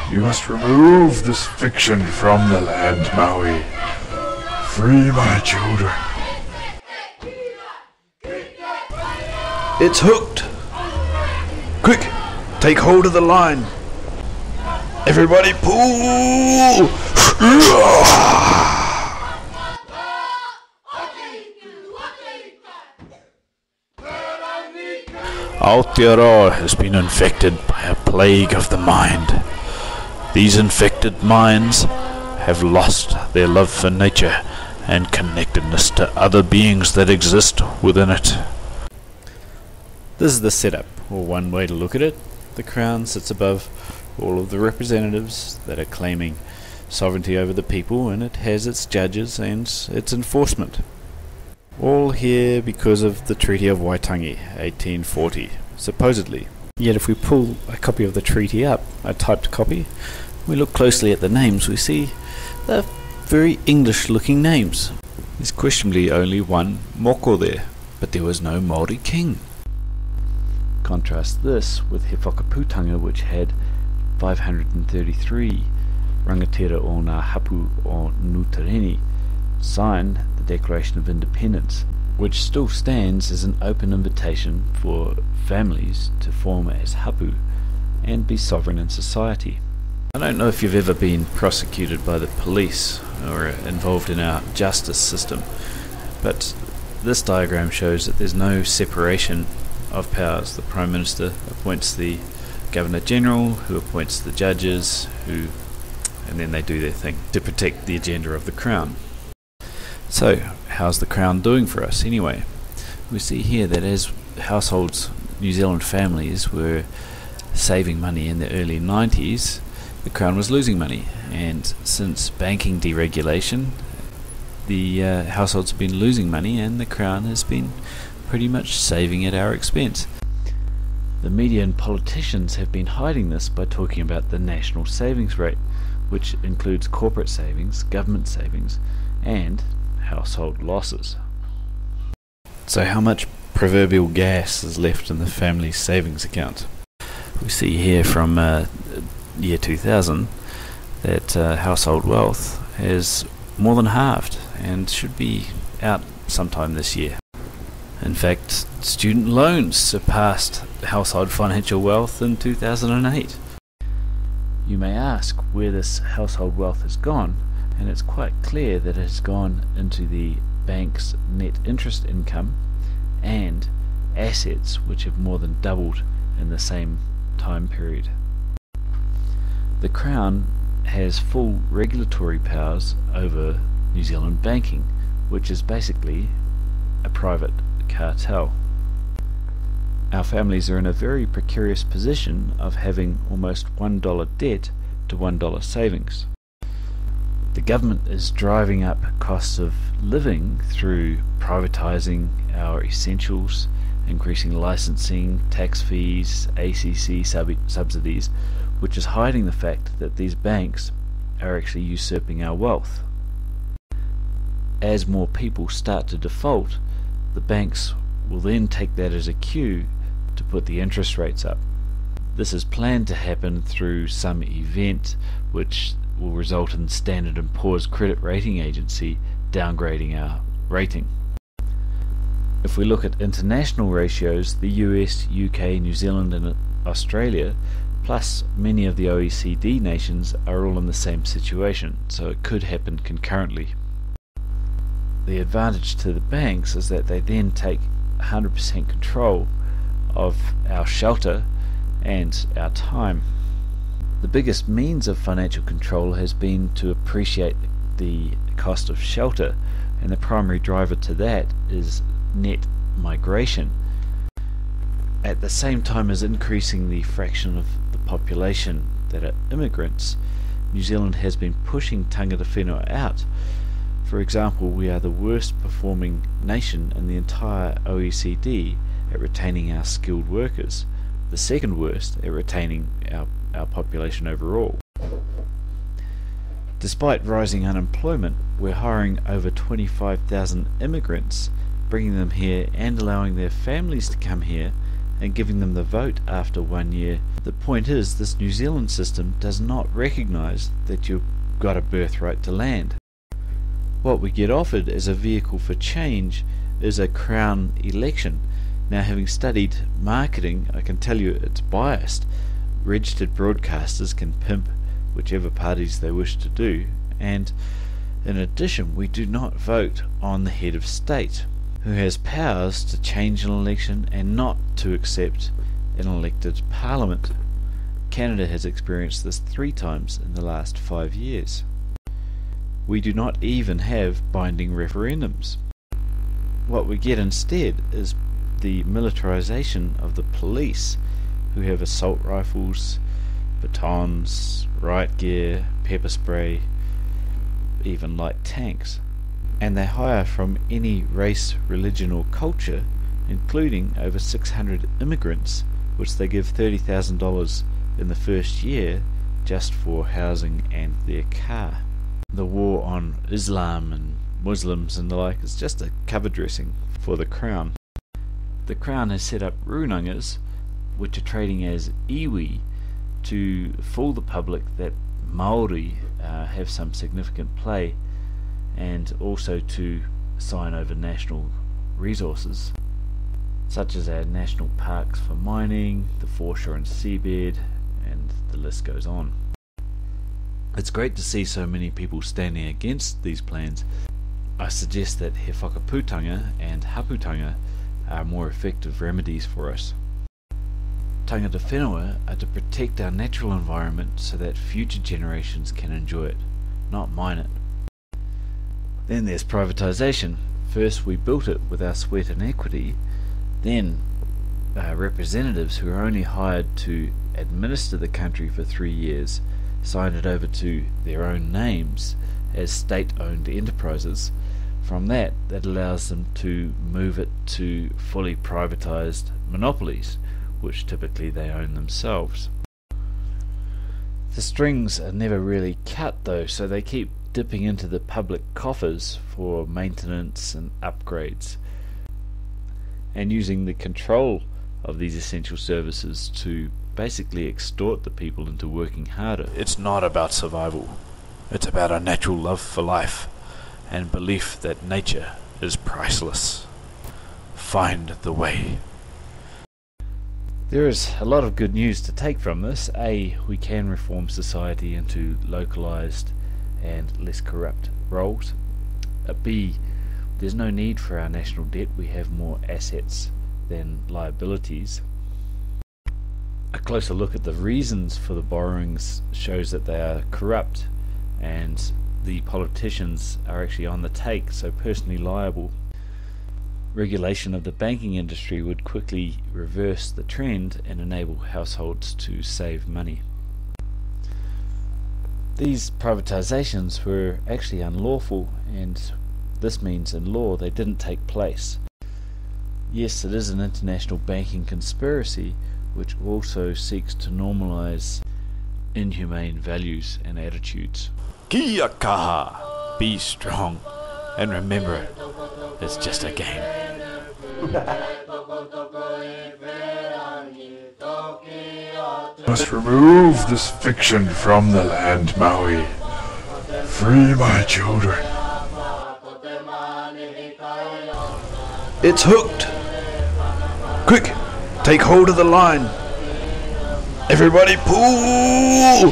You must remove this fiction from the land, Maui. Free my children. It's hooked! Quick! Take hold of the line! Everybody pull! Aotearoa has been infected by a plague of the mind. These infected minds have lost their love for nature and connectedness to other beings that exist within it. This is the setup, or one way to look at it. The Crown sits above all of the representatives that are claiming sovereignty over the people, and it has its judges and its enforcement. All here because of the Treaty of Waitangi, 1840, supposedly. Yet if we pull a copy of the treaty up, a typed copy, we look closely at the names, we see they're very English-looking names. There's questionably only one moko there, but there was no Māori king. Contrast this with He Whakaputanga, which had 533 rangatira o ngā hapu o Nutareni sign the Declaration of Independence, which still stands as an open invitation for families to form as hapu and be sovereign in society. I don't know if you've ever been prosecuted by the police or involved in our justice system, but this diagram shows that there's no separation of powers. The Prime Minister appoints the Governor-General, who appoints the judges, and then they do their thing to protect the agenda of the Crown. So, how's the Crown doing for us anyway? We see here that as households, New Zealand families were saving money in the early 90s, the Crown was losing money, and since banking deregulation, the households have been losing money and the Crown has been pretty much saving at our expense. The media and politicians have been hiding this by talking about the national savings rate, which includes corporate savings, government savings, and household losses. So how much proverbial gas is left in the family savings account? We see here from year 2000 that household wealth has more than halved and should be out sometime this year. In fact, student loans surpassed household financial wealth in 2008. You may ask where this household wealth has gone, and it's quite clear that it has gone into the bank's net interest income and assets, which have more than doubled in the same time period. The Crown has full regulatory powers over New Zealand banking, which is basically a private cartel. Our families are in a very precarious position of having almost $1 debt to $1 savings. The government is driving up costs of living through privatising our essentials, increasing licensing, tax fees, ACC subsidies, which is hiding the fact that these banks are actually usurping our wealth. As more people start to default, the banks will then take that as a cue to put the interest rates up. This is planned to happen through some event which will result in Standard & Poor's credit rating agency downgrading our rating. If we look at international ratios, the US, UK, New Zealand and Australia, plus many of the OECD nations, are all in the same situation, so it could happen concurrently. The advantage to the banks is that they then take 100% control of our shelter and our time. The biggest means of financial control has been to appreciate the cost of shelter, and the primary driver to that is net migration. At the same time as increasing the fraction of the population that are immigrants, New Zealand has been pushing tangata whenua out. For example, we are the worst performing nation in the entire OECD at retaining our skilled workers, the second worst at retaining our population overall. Despite rising unemployment, we're hiring over 25,000 immigrants, bringing them here and allowing their families to come here and giving them the vote after 1 year. The point is, this New Zealand system does not recognise that you've got a birthright to land. What we get offered as a vehicle for change is a Crown election. Now, having studied marketing, I can tell you it's biased. Registered broadcasters can pimp whichever parties they wish to do, and in addition, we do not vote on the head of state, who has powers to change an election and not to accept an elected parliament. Canada has experienced this 3 times in the last 5 years. We do not even have binding referendums. What we get instead is the militarization of the police, who have assault rifles, batons, riot gear, pepper spray, even light tanks. And they hire from any race, religion or culture, including over 600 immigrants, which they give $30,000 in the first year just for housing and their car. The war on Islam and Muslims and the like is just a cover dressing for the Crown. The Crown has set up runangas, which are trading as iwi, to fool the public that Māori have some significant play, and also to sign over national resources, such as our national parks for mining, the foreshore and seabed, and the list goes on. It's great to see so many people standing against these plans. I suggest that he whakaputanga and haputanga are more effective remedies for us. Tangata whenua are to protect our natural environment so that future generations can enjoy it, not mine it. Then there's privatisation. First we built it with our sweat and equity, then representatives who are only hired to administer the country for 3 years signed it over to their own names as state-owned enterprises. From that allows them to move it to fully privatised monopolies, which typically they own themselves. The strings are never really cut though, so they keep dipping into the public coffers for maintenance and upgrades, and using the control of these essential services to basically extort the people into working harder. It's not about survival. It's about a natural love for life and belief that nature is priceless. Find the way. There is a lot of good news to take from this. A, we can reform society into localized and less corrupt roles. B, there's no need for our national debt. We have more assets than liabilities. A closer look at the reasons for the borrowings shows that they are corrupt, and the politicians are actually on the take, so personally liable. Regulation of the banking industry would quickly reverse the trend and enable households to save money. These privatizations were actually unlawful, and this means in law they didn't take place. Yes, it is an international banking conspiracy which also seeks to normalize inhumane values and attitudes. Kia kaha! Be strong, and remember, it's just a game. Must remove this fiction from the land, Maui. Free my children. It's hooked! Quick, take hold of the line. Everybody pull!